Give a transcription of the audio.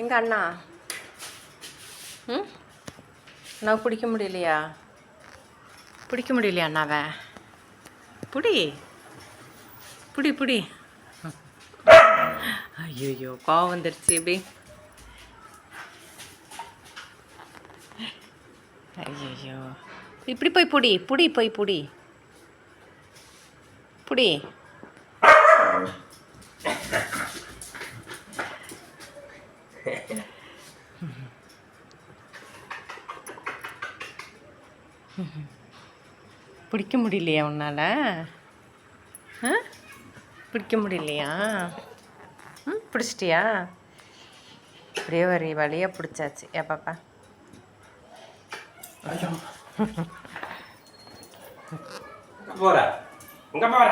எங்கள் அண்ணா ம் நான் பிடிக்க முடியலையா அண்ணாவை புடி புடி புடி. ஐயோ கோவம் வந்துடுச்சு எப்படி. ஐயோ இப்படி போய் புடி புடி போய் புடி புடி. பிடிக்க முடியலையா உன்னால்? பிடிக்க முடியலையா? பிடிச்சிட்டியா? அப்படியே ஒரு வழியாக பிடிச்சாச்சு. ஏப்பாப்பா போற எங்க போற